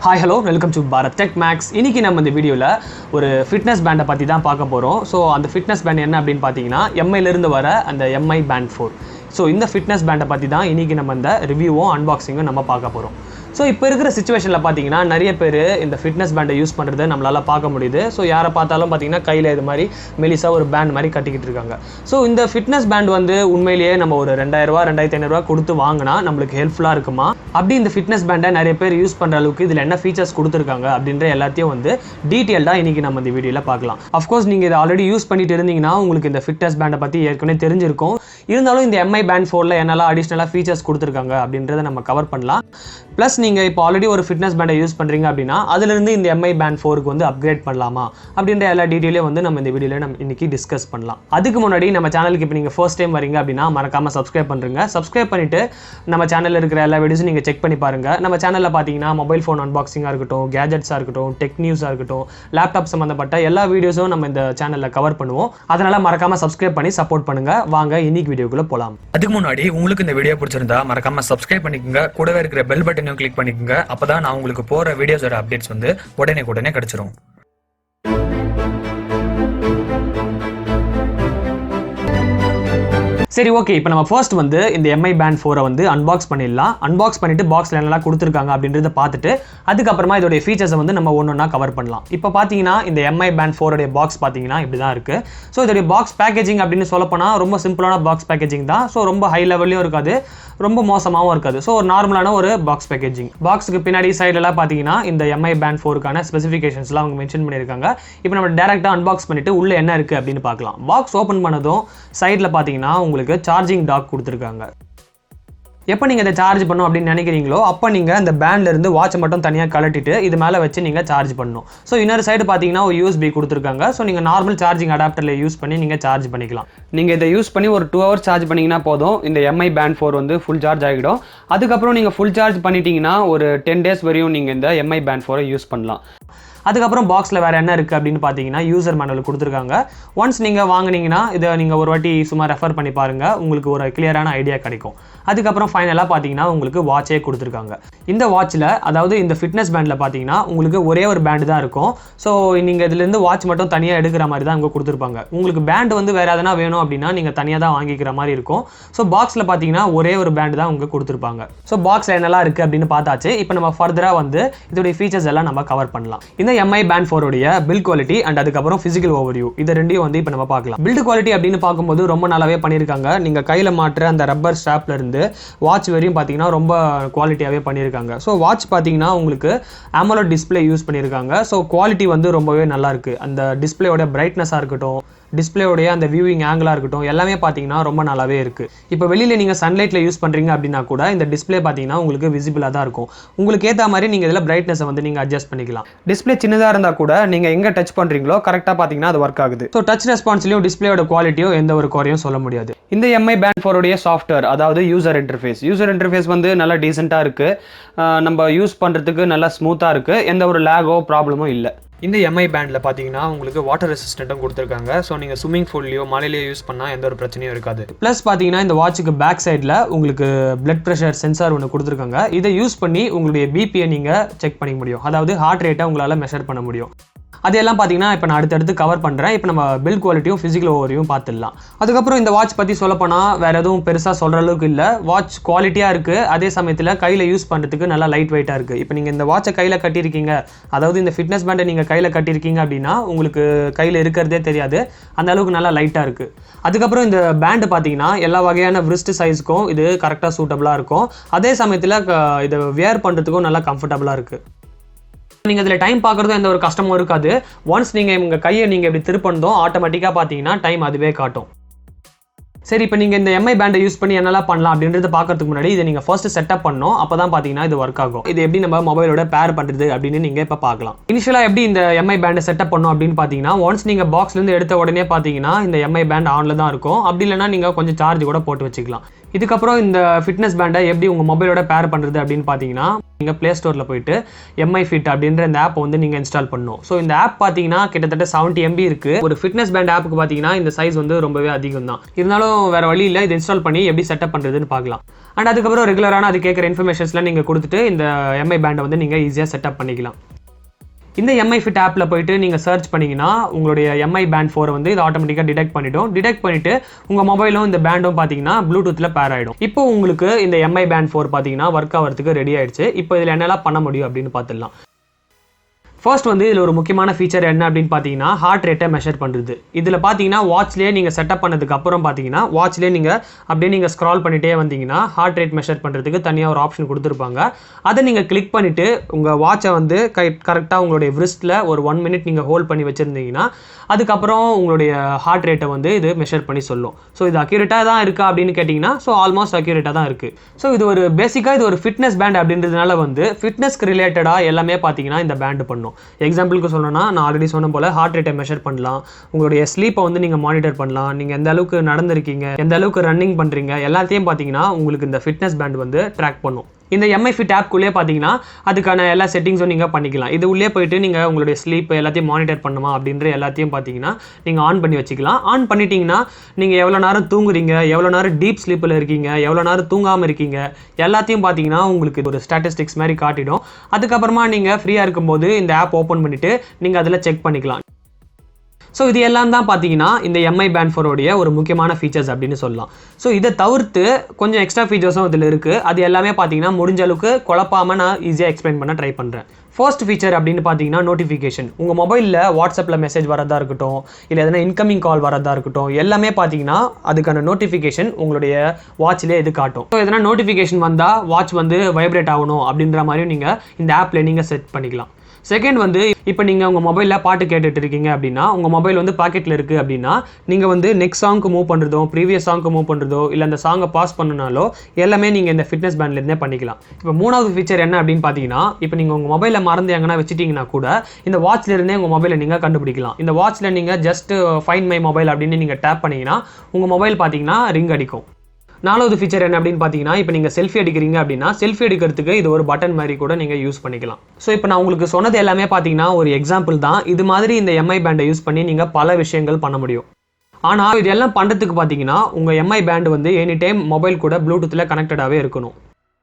Hi hello welcome to Bharat Tech Max. இன்றைக்கி நம்ம இந்த வீடியோவில் ஒரு ஃபிட்னஸ் பேண்டை பற்றி தான் பார்க்க போகிறோம். ஸோ அந்த ஃபிட்னஸ் பேண்ட் என்ன அப்படின்னு பார்த்தீங்கன்னா எம்ஐலேருந்து வர அந்த எம்ஐ பேண்ட் 4. ஸோ இந்த ஃபிட்னஸ் பேண்டை பற்றி தான் இன்றைக்கி நம்ம இந்த ரிவ்யூவும் அன்பாக்சிங்கும் நம்ம பார்க்க போகிறோம். ஸோ இப்போ இருக்கிற சிச்சுவேஷனில் பார்த்தீங்கன்னா நிறைய பேர் இந்த ஃபிட்னஸ் பேண்டை யூஸ் பண்ணுறது நம்மளால் பார்க்க முடியுது. ஸோ யாரை பார்த்தாலும் பார்த்தீங்கன்னா கையில் இது மாதிரி மெலிசா ஒரு பேண்ட் மாதிரி கட்டிக்கிட்டு இருக்காங்க. ஸோ இந்த ஃபிட்னஸ் பேண்ட் வந்து உண்மையிலேயே நம்ம ஒரு 2000 2500 கொடுத்து வாங்கினா நம்மளுக்கு ஹெல்ப்ஃபுல்லாக இருக்குமா, அப்படி இந்த ஃபிட்னஸ் பேண்டை நிறைய பேர் யூஸ் பண்ணுற அளவுக்கு இதில் என்ன ஃபீச்சர்ஸ் கொடுத்துருக்காங்க அப்படின்ற எல்லாத்தையும் வந்து டீட்டெயில்டாக இன்றைக்கி நம்ம இந்த வீடியோவில் பார்க்கலாம். அஃப்கோர்ஸ் நீங்கள் இதை ஆல்ரெடி யூஸ் பண்ணிட்டு இருந்தீங்கன்னா உங்களுக்கு இந்த ஃபிட்னஸ் பேண்டை பற்றி ஏற்கனவே தெரிஞ்சிருக்கும். இருந்தாலும் இந்த எம்ஐ பேண்ட் 4ல் என்னெல்லாம் அடிஷ்னலாக ஃபீச்சர்ஸ் கொடுத்துருக்காங்க அப்படின்றத நம்ம கவர் பண்ணலாம். ப்ளஸ் நீங்கள் இப்போ ஆல்ரெடி ஒரு ஃபிட்னஸ் பேண்டை யூஸ் பண்ணுறீங்க அப்படின்னா அதுலேருந்து இந்த எம்ஐ பேண்ட் 4க்கு வந்து அப்கிரேட் பண்ணலாமா அப்படின்ற எல்லா டீட்டெயிலையும் வந்து நம்ம இந்த வீடியோவில் நம்ம இன்றைக்கி டிஸ்கஸ் பண்ணலாம். அதுக்கு முன்னாடி நம்ம சேனலுக்கு இப்போ நீங்கள் ஃபர்ஸ்ட் டைம் வரீங்க அப்படின்னா மறக்காமல் சப்ஸ்கிரைப் பண்ணுறங்க. சப்ஸ்கிரைப் பண்ணிவிட்டு நம்ம சேனலில் இருக்கிற எல்லா வீடியோஸும் நீங்கள் செக் பண்ணி பாருங்கள். நம்ம சேனலில் பார்த்தீங்கன்னா மொபைல் ஃபோன் அன்பாக்சிங்காக இருக்கட்டும், கேஜெட்ஸாக இருக்கட்டும், டெக் நியூஸாக இருக்கட்டும், லேப்டாப் சம்மந்தப்பட்ட எல்லா வீடியோஸும் நம்ம இந்த சேனலில் கவர் பண்ணுவோம். அதனால் மறக்காமல் சப்ஸ்கிரைப் பண்ணி சப்போர்ட் பண்ணுங்கள். வாங்க இன்னைக்கு வீடியோக்குள்ளே போகலாம். அதுக்கு முன்னாடி உங்களுக்கு இந்த வீடியோ பிடிச்சிருந்தா மறக்காமல் சப்ஸ்கிரைப் பண்ணிக்கோங்க. கூடவே இருக்கிற பெல் பட்டனையும் கிளிக் பண்ணிக்கோங்க. அப்பதான் நான் உங்களுக்கு போற வீடியோஸோட அப்டேட்ஸ் வந்து உடனே கிடைச்சிரும். சரி, ஓகே. இப்போ நம்ம ஃபர்ஸ்ட் வந்து இந்த எம்ஐ பேண்ட் 4 வந்து அன்பாக்ஸ் பண்ணிடலாம். அன்பாக்ஸ் பண்ணிட்டு பாக்ஸில் என்னெல்லாம் கொடுத்துருக்காங்க அப்படின்றத பார்த்துட்டு அதுக்கப்புறமா இதோடைய ஃபீச்சர்ஸை வந்து நம்ம ஒன்றா கவர் பண்ணலாம். இப்போ பார்த்தீங்கன்னா இந்த எம்ஐ பேண்ட் 4 பாக்ஸ் பார்த்தீங்கன்னா இப்படி தான் இருக்குது. ஸோ இதோடைய பாக்ஸ் பேக்கேஜிங் அப்படின்னு சொல்லப்போனால் ரொம்ப சிம்பிளான பாக்ஸ் பேக்கேஜிங் தான். ஸோ ரொம்ப ஹை லெவல்லையும் இருக்காது, ரொம்ப மோசமாகவும் இருக்காது. ஸோ ஒரு நார்மலான ஒரு பாக்ஸ் பேக்கேஜிங். பாக்ஸுக்கு பின்னாடி சைடெல்லாம் பார்த்தீங்கன்னா இந்த எம்ஐ பேண்ட் 4க்கான ஸ்பெசிஃபிகேஷன்ஸ்லாம் அவங்க மென்ஷன் பண்ணியிருக்காங்க. இப்போ நம்ம டேரெக்டாக அன்பாக்ஸ் பண்ணிட்டு உள்ளே என்ன இருக்குது அப்படின்னு பார்க்கலாம். பாக்ஸ் ஓப்பன் பண்ணதும் சைடில் பார்த்தீங்கன்னா உங்களுக்கு சார்ஜிங் டாக் கொடுத்துருக்காங்க. எப்போ நீங்கள் இதை சார்ஜ் பண்ணணும் அப்படின்னு நினைக்கிறீங்களோ அப்போ நீங்கள் அந்த பேண்ட்லேருந்து வாட்சை மட்டும் தனியாக கழட்டிட்டு இது மேலே வச்சு நீங்கள் சார்ஜ் பண்ணணும். ஸோ இன்னொரு சைடு பார்த்தீங்கன்னா ஒரு யூஎஸ்பி கொடுத்துருக்காங்க. ஸோ நீங்கள் நார்மல் சார்ஜிங் அடாப்டரில் யூஸ் பண்ணி நீங்கள் சார்ஜ் பண்ணிக்கலாம். நீங்கள் இதை யூஸ் பண்ணி ஒரு 2 hours சார்ஜ் பண்ணிங்கன்னா போதும், இந்த எம்ஐ பேண்ட் 4 வந்து ஃபுல் சார்ஜ் ஆகிடும். அதுக்கப்புறம் நீங்கள் ஃபுல் சார்ஜ் பண்ணிட்டீங்கன்னா ஒரு 10 days வரையும் நீங்கள் இந்த எம்ஐ பேண்ட் 4 யூஸ் பண்ணலாம். அதுக்கப்புறம் பாக்ஸில் வேறு என்ன இருக்குது அப்படின்னு பார்த்தீங்கன்னா யூசர் மேனுவல் கொடுத்துருக்காங்க. ஒன்ஸ் நீங்கள் வாங்கினீங்கன்னா இதை நீங்கள் ஒரு வாட்டி சும்மா ரெஃபர் பண்ணி பாருங்கள், உங்களுக்கு ஒரு கிளியரான ஐடியா கிடைக்கும். அதுக்கப்புறம் ஃபைனலாக பார்த்தீங்கன்னா உங்களுக்கு வாட்சே கொடுத்துருக்காங்க. இந்த வாட்சில், அதாவது இந்த ஃபிட்னஸ் பேண்டில் பார்த்தீங்கன்னா உங்களுக்கு ஒரே ஒரு பேண்டு தான் இருக்கும். ஸோ நீங்கள் இதுலேருந்து வாட்ச் மட்டும் தனியாக எடுக்கிற மாதிரி தான் இங்கே கொடுத்துருப்பாங்க. உங்களுக்கு பேண்டு வந்து வேறு எதனா வேணும் அப்படின்னா நீங்கள் தனியாக தான் வாங்கிக்கிற மாதிரி இருக்கும். ஸோ பாக்ஸில் பார்த்தீங்கன்னா ஒரே ஒரு பேண்டு தான் உங்களுக்கு கொடுத்துருப்பாங்க. ஸோ பாக்ஸில் என்னெல்லாம் இருக்குது அப்படின்னு பார்த்தாச்சு. இப்போ நம்ம ஃபர்தராக வந்து இதோடைய ஃபீச்சர்ஸ் எல்லாம் நம்ம கவர் பண்ணலாம். இந்த எம்ஐ பேண்ட் 4 உடைய பில்ட் குவாலிட்டி அண்ட் அதுக்கப்புறம் பிசிக்கல் ஓவர்வியூ இது ரெண்டையும் வந்து இப்போ நம்ம பார்க்கலாம். பில்ட் குவாலிட்டி அப்படின்னு பார்க்கும்போது ரொம்ப நல்லாவே பண்ணியிருக்காங்க. நீங்கள் கையில் மாட்டுற அந்த ரப்பர் ஸ்ட்ராப்ல இருந்து வாட்ச் வரையும் பார்த்தீங்கன்னா ரொம்ப குவாலிட்டியாகவே பண்ணியிருக்காங்க. ஸோ வாட்ச் பார்த்தீங்கன்னா உங்களுக்கு AMOLED டிஸ்பிளே யூஸ் பண்ணியிருக்காங்க. ஸோ குவாலிட்டி வந்து ரொம்பவே நல்லா இருக்கு. அந்த டிஸ்பிளேயோட பிரைட்னஸாக இருக்கட்டும், டிஸ்பிளேயோடைய அந்த வியூவிங் ஆங்கிளாக இருக்கட்டும், எல்லாமே பார்த்தீங்கன்னா ரொம்ப நல்லாவே இருக்குது. இப்போ வெளியில் நீங்கள் சன்லைட்டில் யூஸ் பண்ணுறீங்க அப்படின்னா கூட இந்த டிஸ்பிளே பார்த்தீங்கன்னா உங்களுக்கு விசிபிளாக தான் இருக்கும். உங்களுக்கு ஏற்ற மாதிரி நீங்கள் இதில் பிரைட்னஸை வந்து நீங்கள் அட்ஜஸ்ட் பண்ணிக்கலாம். டிஸ்பிளே சின்னதாக இருந்தால் கூட நீங்கள் எங்கே டச் பண்ணுறீங்களோ கரெக்டாக பார்த்தீங்கன்னா அது ஒர்க் ஆகுது. ஸோ டச் ரெஸ்பான்ஸ்லையும் டிஸ்பிளேயோட குவாலிட்டியும் எந்த ஒரு குறையும் சொல்ல முடியாது. இந்த எம்ஐ பேண்ட் 4 உடைய சாஃப்ட்வேர், அதாவது யூசர் இன்டர்ஃபேஸ் வந்து நல்லா டீசெண்டாக இருக்குது. நம்ம யூஸ் பண்ணுறதுக்கு நல்லா ஸ்மூத்தாக இருக்குது. எந்த ஒரு லேகோ ப்ராப்ளமும் இல்லை. இந்த எம்ஐ பேண்டில் பார்த்தீங்கன்னா உங்களுக்கு வாட்டர் ரெசிஸ்டண்ட்டும் கொடுத்துருக்காங்க. ஸோ நீங்கள் ஸ்விம்மிங் பூல்லையோ மலையிலையோ யூஸ் பண்ணால் எந்த ஒரு பிரச்சனையும் இருக்காது. ப்ளஸ் பார்த்தீங்கன்னா இந்த வாட்சுக்கு பேக் சைடில் உங்களுக்கு பிளட் ப்ரெஷர் சென்சார் ஒன்று கொடுத்துருக்காங்க. இதை யூஸ் பண்ணி உங்களுடைய பிபியை நீங்கள் செக் பண்ணிக்க முடியும். அதாவது ஹார்ட் ரேட்டை உங்களால் மெஷர் பண்ண முடியும். அதெல்லாம் பார்த்தீங்கன்னா இப்போ நான் அடுத்தடுத்து கவர் பண்ணுறேன். இப்போ நம்ம பில்ட் குவாலிட்டியும் ஃபிசிக்கல் ஓவரையும் பார்த்துடலாம். அதுக்கப்புறம் இந்த வாட்ச் பற்றி சொல்லப்போனால் வேறு எதுவும் பெருசாக சொல்கிற அளவுக்கு இல்லை. வாட்ச் குவாலிட்டியாக இருக்குது, அதே சமயத்தில் கையில் யூஸ் பண்ணுறதுக்கு நல்லா லைட் வெயிட்டாக இருக்குது. இப்போ நீங்கள் இந்த வாட்சை கையில் கட்டியிருக்கீங்க, அதாவது இந்த ஃபிட்னஸ் பேண்டை நீங்கள் கையில் கட்டியிருக்கீங்க அப்படின்னா உங்களுக்கு கையில் இருக்கிறதே தெரியாது, அந்த அளவுக்கு நல்லா லைட்டாக இருக்குது. அதுக்கப்புறம் இந்த பேண்டு பார்த்தீங்கன்னா எல்லா வகையான விரிஸ்ட் சைஸுக்கும் இது கரெக்டாக சூட்டபுளாக இருக்கும். அதே சமயத்தில் இதை வியர் பண்ணுறதுக்கும் நல்லா கம்ஃபர்டபுளாக இருக்குது. நீங்கள் இதில் டைம் பார்க்குறதும் எந்த ஒரு கஷ்டமும் இருக்காது. ஒன்ஸ் நீங்கள் உங்கள் கையை நீங்கள் இப்படி திருப்பணும் ஆட்டோமேட்டிக்காக பார்த்தீங்கன்னா டைம் அதுவே காட்டும். சரி, இப்போ நீங்கள் இந்த எம்ஐ பேண்டை யூஸ் பண்ணி என்னெல்லாம் பண்ணலாம் அப்படின்றத பார்க்கறதுக்கு முன்னாடி இதை நீங்கள் ஃபர்ஸ்ட் செட்டப் பண்ணணும். அப்போ தான் பார்த்தீங்கன்னா இது ஒர்க் ஆகும். இது எப்படி நம்ம மொபைலோட பேர் பண்ணுறது அப்படின்னு நீங்கள் இப்போ பார்க்கலாம். இனிஷியலாக எப்படி இந்த எம்ஐ பேண்டை செட்டப் பண்ணணும் அப்படின்னு பார்த்தீங்கன்னா, ஒன்ஸ் நீங்கள் பாக்ஸ்லேருந்து எடுத்த உடனே பார்த்தீங்கன்னா இந்த எம்ஐ பேண்ட் ஆனில் தான் இருக்கும். அப்படி இல்லைனா நீங்கள் கொஞ்சம் சார்ஜ் கூட போட்டு வச்சுக்கலாம். இதுக்கப்புறம் இந்த ஃபிட்னஸ் பேண்டை எப்படி உங்கள் மொபைலோட பேர் பண்ணுறது அப்படின்னு பார்த்தீங்கன்னா, நீங்கள் ப்ளே ஸ்டோரில் போயிட்டு எம்ஐ ஃபிட் அப்படின்ற இந்த ஆப்பை வந்து நீங்கள் இன்ஸ்டால் பண்ணணும். ஸோ இந்த ஆப் பார்த்தீங்கன்னா கிட்டத்தட்ட 70 MB இருக்குது. ஒரு ஃபிட்னஸ் பேண்ட் ஆப்புக்கு பார்த்தீங்கன்னா இந்த சைஸ் வந்து ரொம்பவே அதிகம் தான். இருந்தாலும் வேறு வழி இல்லை, இது இன்ஸ்டால் பண்ணி எப்படி செட்டப் பண்ணுறதுன்னு பார்க்கலாம். அண்ட் அதுக்கப்புறம் ரெகுலரான அது கேட்குற இன்ஃபர்மேஷன்ஸ்லாம் நீங்கள் கொடுத்துட்டு இந்த எம்ஐ பேண்டை வந்து நீங்கள் ஈஸியாக செட்டப் பண்ணிக்கலாம். இந்த எம்ஐ ஃபிட் ஆப்பில் போயிட்டு நீங்கள் சர்ச் பண்ணிங்கன்னா உங்களுடைய எம்ஐ பேண்ட் 4 வந்து இது ஆட்டோமேட்டிக்காக டிடெக்ட் பண்ணிவிட்டு உங்கள் மொபைலும் இந்த பேண்டும் பார்த்தீங்கன்னா ப்ளூடூத்தில் பேர் ஆகிடும். இப்போ உங்களுக்கு இந்த எம்ஐ பேண்ட் 4 பார்த்தீங்கன்னா ஒர்க் ஆகிறதுக்கு ரெடி ஆயிடுச்சு. இப்போ இதில் என்னெல்லாம் பண்ண முடியும் அப்படின்னு பார்த்துடலாம். ஃபர்ஸ்ட் வந்து இதில் ஒரு முக்கியமான ஃபீச்சர் என்ன அப்படின்னு பார்த்தீங்கன்னா ஹார்ட் ரேட்டை மெஷர் பண்ணுறது. இதில் பார்த்தீங்கன்னா வாட்ச்லேயே நீங்கள் செட்டப் பண்ணதுக்கு அப்புறம் பார்த்தீங்கன்னா வாட்ச்லேயே நீங்கள் அப்படியே நீங்கள் ஸ்க்ரால் பண்ணிகிட்டே வந்தீங்கன்னா ஹார்ட் ரேட் மெஷர் பண்ணுறதுக்கு தனியாக ஒரு ஆப்ஷன் கொடுத்துருப்பாங்க. அதை நீங்கள் கிளிக் பண்ணிவிட்டு உங்கள் வாட்சை வந்து கரெக்டாக உங்களுடைய விரிஸ்ட்டில் ஒரு 1 மினிட் நீங்கள் ஹோல்ட் பண்ணி வச்சுருந்தீங்கன்னா அதுக்கப்புறம் உங்களுடைய ஹார்ட் ரேட்டை வந்து இது மெஷர் பண்ணி சொல்லும். ஸோ இது அக்யூரேட்டாக தான் இருக்கா அப்படின்னு கேட்டிங்கன்னா ஸோ ஆல்மோஸ்ட் அக்யூரேட்டாக தான் இருக்குது. ஸோ இது ஒரு பேசிக்காக இது ஒரு ஃபிட்னஸ் பேண்ட் அப்படின்றதுனால வந்து ஃபிட்னஸ்க்கு ரிலேட்டடாக எல்லாமே பார்த்தீங்கன்னா இந்த பேண்டு பண்ணும். எக்ஸாம்பிளுக்கு சொல்லணும்னா நான் ஆல்ரெடி சொன்ன போல் ஹார்ட் ரேட்டை மெஷர் பண்ணலாம், உங்களுடைய ஸ்லீப்பை வந்து நீங்கள் மானிட்டர் பண்ணலாம், நீங்கள் எந்த அளவுக்கு நடந்திருக்கீங்க, எந்த அளவுக்கு ரன்னிங் பண்ணுறீங்க, எல்லாத்தையும் பார்த்தீங்கன்னா உங்களுக்கு இந்த ஃபிட்னஸ் பேண்ட் வந்து ட்ராக் பண்ணும். இந்த எம்ஐ ஃபிட் ஆப்குள்ளே பார்த்தீங்கன்னா அதுக்கான எல்லா செட்டிங்ஸும் நீங்கள் பண்ணிக்கலாம். இது உள்ளே போயிட்டு நீங்கள் உங்களுடைய ஸ்லீப் எல்லாத்தையும் மானிட்டர் பண்ணுமா அப்படின்ற எல்லாத்தையும் பார்த்தீங்கன்னா நீங்கள் ஆன் பண்ணி வச்சுக்கலாம். ஆன் பண்ணிட்டீங்கன்னா நீங்கள் எவ்வளோ நேரம் தூங்குறீங்க, எவ்வளோ நேரம் டீப் ஸ்லீப்பில் இருக்கீங்க, எவ்வளோ நேரம் தூங்காமல் இருக்கீங்க, எல்லாத்தையும் பார்த்தீங்கன்னா உங்களுக்கு ஒரு ஸ்டாட்டிஸ்டிக்ஸ் மாதிரி காட்டிடும். அதுக்கப்புறமா நீங்கள் ஃப்ரீயாக இருக்கும்போது இந்த ஆப் ஓப்பன் பண்ணிவிட்டு நீங்கள் அதில் செக் பண்ணிக்கலாம். ஸோ இது எல்லாம் தான் பார்த்தீங்கன்னா இந்த எம்ஐ பேண்ட் 4 ஒரு முக்கியமான ஃபீச்சர்ஸ் அப்படின்னு சொல்லலாம். ஸோ இதை தவிர்த்து கொஞ்சம் எக்ஸ்ட்ரா ஃபீச்சர்ஸும் இதில் இருக்குது. அது எல்லாமே பார்த்தீங்கன்னா முடிஞ்ச அளவுக்கு குழப்பாமல் நான் ஈஸியாக எக்ஸ்பிளைன் பண்ண ட்ரை பண்ணுறேன். ஃபர்ஸ்ட் ஃபீச்சர் அப்படின்னு பார்த்தீங்கன்னா நோட்டிஃபிகேஷன். உங்கள் மொபைலில் வாட்ஸ்அப்பில் மெசேஜ் வரதா இருக்கட்டும், இல்லை எதனா இன்கமிங் கால் வரதா இருக்கட்டும், எல்லாமே பார்த்தீங்கன்னா அதுக்கான நோட்டிஃபிகேஷன் உங்களுடைய வாட்ச்லேயே இது காட்டும். ஸோ எதனா நோட்டிஃபிகேஷன் வந்தால் வாட்ச் வந்து வைப்ரேட் ஆகணும் அப்படின்ற மாதிரியும் நீங்கள் இந்த ஆப்பில் நீங்கள் செட் பண்ணிக்கலாம். செகண்ட் வந்து இப்போ நீங்கள் உங்கள் மொபைலில் பாட்டு கேட்டுட்டு இருக்கீங்க அப்படின்னா உங்கள் மொபைல் வந்து பாக்கெட்டில் இருக்குது அப்படின்னா நீங்கள் வந்து நெக்ஸ்ட் சாங்க்கு மூவ் பண்ணுறதோ ப்ரீவியஸ் சாங்க்கு மூவ் பண்ணுறதோ இல்லை அந்த சாங்கை பாஸ் பண்ணனாலோ எல்லாமே நீங்கள் இந்த ஃபிட்னஸ் பேண்ட்லேருந்தே பண்ணிக்கலாம். இப்போ மூணாவது ஃபீச்சர் என்ன அப்படின்னு பார்த்தீங்கன்னா இப்போ நீங்கள் உங்கள் மொபைலில் மறந்து எங்கன்னா வச்சுட்டிங்கன்னா கூட இந்த வாட்ச்லேருந்தே உங்கள் மொபைலை நீங்கள் கண்டுபிடிக்கலாம். இந்த வாட்ச்சில் நீங்கள் ஜஸ்ட் ஃபைண்ட் மை மொபைல் அப்படின்னு நீங்கள் டேப் பண்ணிங்கன்னா உங்கள் மொபைல் பார்த்தீங்கன்னா ரிங் அடிக்கும். நாலாவது ஃபீச்சர் என்ன அப்படின்னு பார்த்தீங்கன்னா இப்போ நீங்கள் செல்ஃபி எடுக்கிறீங்க அப்படின்னா செல்ஃபி எடுக்கிறதுக்கு இது ஒரு பட்டன் மாதிரி கூட நீங்கள் யூஸ் பண்ணிக்கலாம். ஸோ இப்போ நான் உங்களுக்கு சொன்னது எல்லாமே பார்த்தீங்கன்னா ஒரு எக்ஸாம்பிள் தான். இது மாதிரி இந்த எம்ஐ பேண்டை யூஸ் பண்ணி நீங்கள் பல விஷயங்கள் பண்ண முடியும். ஆனால் இது எல்லாம் பண்ணுறதுக்கு பார்த்தீங்கன்னா உங்கள் எம்ஐ பேண்ட் வந்து எனி டைம் மொபைல் கூட ப்ளூடூத்தில் கனெக்டடாகவே இருக்கணும்.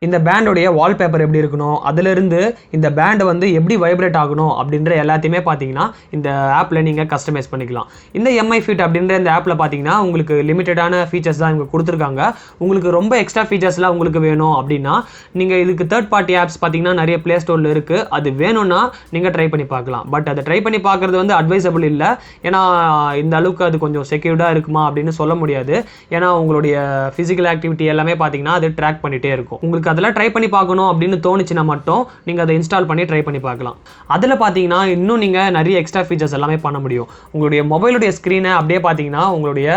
இந்த பேண்டோடைய வால்பேப்பர் எப்படி இருக்கணும், அதிலிருந்து இந்த பேண்டை வந்து எப்படி வைப்ரேட் ஆகணும் அப்படின்ற எல்லாத்தையுமே பார்த்தீங்கன்னா இந்த ஆப்பில் நீங்கள் கஸ்டமைஸ் பண்ணிக்கலாம். இந்த எம்ஐ ஃபிட் அப்படின்ற இந்த ஆப்பில் பார்த்தீங்கன்னா உங்களுக்கு லிமிட்டடான ஃபீச்சர்ஸ் தான் இவங்க கொடுத்துருக்காங்க. உங்களுக்கு ரொம்ப எக்ஸ்ட்ரா ஃபீச்சர்ஸ்லாம் உங்களுக்கு வேணும் அப்படின்னா நீங்கள் இதுக்கு தேர்ட் பார்ட்டி ஆப்ஸ் பார்த்தீங்கன்னா நிறைய ப்ளே ஸ்டோரில் இருக்குது. அது வேணும்னா நீங்கள் ட்ரை பண்ணி பார்க்கலாம். பட் அதை ட்ரை பண்ணி பார்க்குறது வந்து அட்வைசபிள் இல்லை. ஏன்னா இந்த அளவுக்கு அது கொஞ்சம் செக்யூர்டாக இருக்குமா அப்படின்னு சொல்ல முடியாது. ஏன்னா உங்களுடைய ஃபிசிக்கல் ஆக்டிவிட்டி எல்லாமே பார்த்தீங்கன்னா அது ட்ராக் பண்ணிகிட்டே இருக்கும். உங்களுக்கு அதெல்லாம் ட்ரை பண்ணி பார்க்கணும் அப்படின்னு தோணுச்சுன்னா மட்டும் நீங்கள் அதை இன்ஸ்டால் பண்ணி ட்ரை பண்ணி பார்க்கலாம். அதில் பார்த்தீங்கன்னா இன்னும் நீங்கள் நிறைய எக்ஸ்ட்ரா ஃபீச்சர்ஸ் எல்லாமே பண்ண முடியும். உங்களுடைய மொபைலுடைய ஸ்க்ரீனை அப்படியே பார்த்தீங்கன்னா உங்களுடைய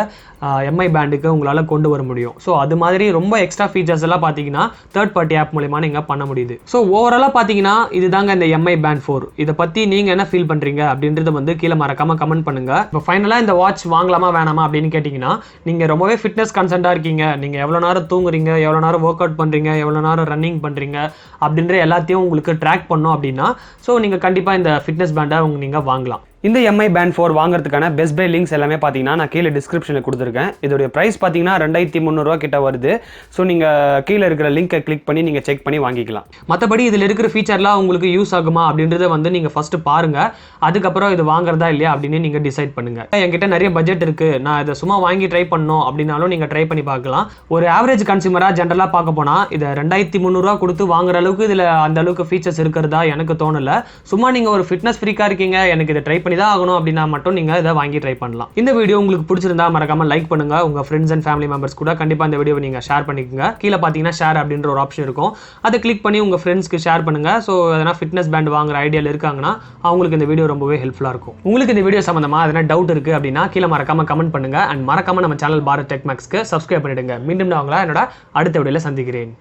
எம்ஐ பேண்டுக்கு உங்களால் கொண்டு வர முடியும். ஸோ அது மாதிரி ரொம்ப எக்ஸ்ட்ரா ஃபீச்சர்ஸ் எல்லாம் பார்த்தீங்கன்னா தேர்ட் பார்ட்டி ஆப் மூலமா நீங்கள் பண்ண முடியுது. ஸோ ஓவராலாக பார்த்தீங்கன்னா இதுதாங்க இந்த எம்ஐ பேண்ட் 4. இதை பற்றி நீங்கள் என்ன ஃபீல் பண்ணுறீங்க அப்படின்றத வந்து கீழே மறக்காமல் கமெண்ட் பண்ணுங்கள். இப்போ ஃபைனலாக இந்த வாட்ச் வாங்கலாமா வேணாமா அப்படின்னு கேட்டிங்கன்னா நீங்கள் ரொம்பவே ஃபிட்னஸ் கன்சென்ட்டாக இருக்கீங்க, நீங்கள் எவ்வளோ நேரம் தூங்குறீங்க, எவ்வளோ நேரம் ஒர்க் அவுட் பண்ணுறீங்க, எவ்வளோ நேரம் ரன்னிங் பண்ணுறீங்க அப்படின்ற எல்லாத்தையும் உங்களுக்கு ட்ராக் பண்ணோம் அப்படின்னா ஸோ நீங்கள் கண்டிப்பாக இந்த ஃபிட்னஸ் பேண்டை நீங்கள் வாங்கலாம். இந்த எம்ஐ பேண்ட் 4 வாங்குறதுக்கான பெஸ்ட் பை லிங்க்ஸ் எல்லாமே பார்த்தீங்கன்னா நான் கீழே டிஸ்கிரிப்ஷனில் கொடுத்துருக்கேன். இதோடைய ப்ரைஸ் பார்த்தீங்கன்னா 2300 கிட்ட வருது. ஸோ நீங்கள் கீழே இருக்கிற லிங்கை கிளிக் பண்ணி நீங்கள் செக் பண்ணி வாங்கிக்கலாம். மற்றபடி இதில் இருக்கிற ஃபீச்சர்லாம் உங்களுக்கு யூஸ் ஆகுமா அப்படின்றத வந்து நீங்கள் ஃபஸ்ட்டு பாருங்கள். அதுக்கப்புறம் இது வாங்குறதா இல்லையா அப்படின்னு நீங்கள் டிசைட் பண்ணுங்கள். என்கிட்ட நிறைய பட்ஜெட் இருக்குது, நான் இதை சும்மா வாங்கி ட்ரை பண்ணணும் அப்படின்னாலும் நீங்கள் ட்ரை பண்ணி பார்க்கலாம். ஒரு ஆவரேஜ் கன்சியூமராக ஜென்ரலாக பார்க்க போனால் இதை 2300 கொடுத்து வாங்குற அளவுக்கு இதில் அந்த அளவுக்கு ஃபீச்சர்ஸ் இருக்கிறதா எனக்கு தோணலை. சும்மா நீங்கள் ஒரு ஃபிட்னஸ் ஃப்ரீக்காக இருக்கீங்க, எனக்கு இதை ட்ரை பண்ணி தான் ஆகணும் அப்படின்னா மட்டும் நீங்க இதை வாங்கி ட்ரை பண்ணலாம். இந்த வீடியோ உங்களுக்கு பிடிச்சிருந்தா மறக்காம லைக் பண்ணுங்க. உங்க ஃப்ரெண்ட்ஸ் அண்ட் ஃபேமிலி மெம்பர்ஸ் கூட கண்டிப்பா இந்த வீடியோவை நீங்க ஷேர் பண்ணிக்கோங்க. கீழே பார்த்தீங்கன்னா ஷேர் அப்படின்ற ஒரு ஆப்ஷன் இருக்கும், அதை கிளிக் பண்ணி உங்க ஃப்ரெண்ட்ஸ்க்கு ஷேர் பண்ணுங்க. ஸோ எதனா ஃபிட்னஸ் பேண்ட் வாங்குற ஐடியாவில் இருக்காங்கன்னா அவங்களுக்கு இந்த வீடியோ ரொம்பவே ஹெல்ப்ஃபுல்லாக இருக்கும். உங்களுக்கு இந்த வீடியோ சம்பந்தமா எதனா டவுட் இருக்கு அப்படின்னா கீழே மறக்காம கமெண்ட் பண்ணுங்க. அண்ட் மறக்காம நம்ம சேனல் பாரத் டெக் மேக்ஸ்க்கு சப்ஸ்கிரைப் பண்ணிடுங்க. மீண்டும் நான் உங்களை என்னோட அடுத்த வீடியோவில் சந்திக்கிறேன்.